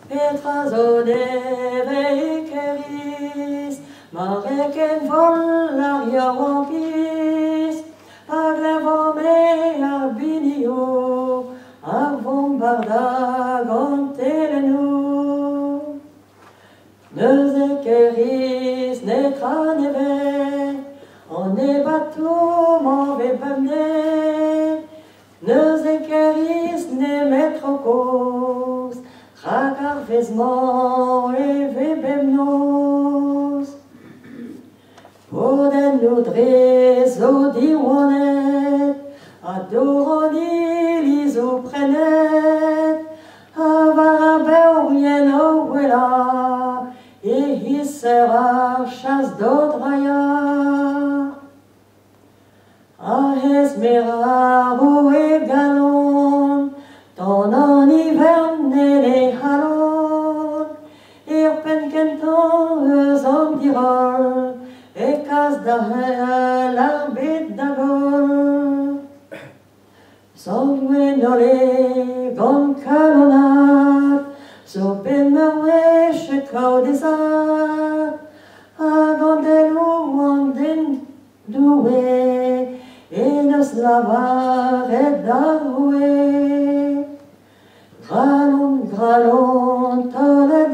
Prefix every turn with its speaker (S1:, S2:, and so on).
S1: Petrazone veikeris, mareken volaria wampis, aglevome arbinio, avombarda gantelenu. Neuzekeris netra neve, on ebatum ove bamne, Neuzekeris ne metrokos, Ragar vezman e vebemnos. Oden nudrez o dironet, adoron ilizo prenet, avar abeurien o wela, e hissera chas dodraya. A esmerar o e galon, ton an hiverne ne halon, pen kentan eus an dirol, e kas da hel ar bet da gol. Sanwen ole gant kalonat, so ben meur wech e kaoudezat, hag an delou an den doue, e neus lavar et da roue. Gralon, gralon, tolet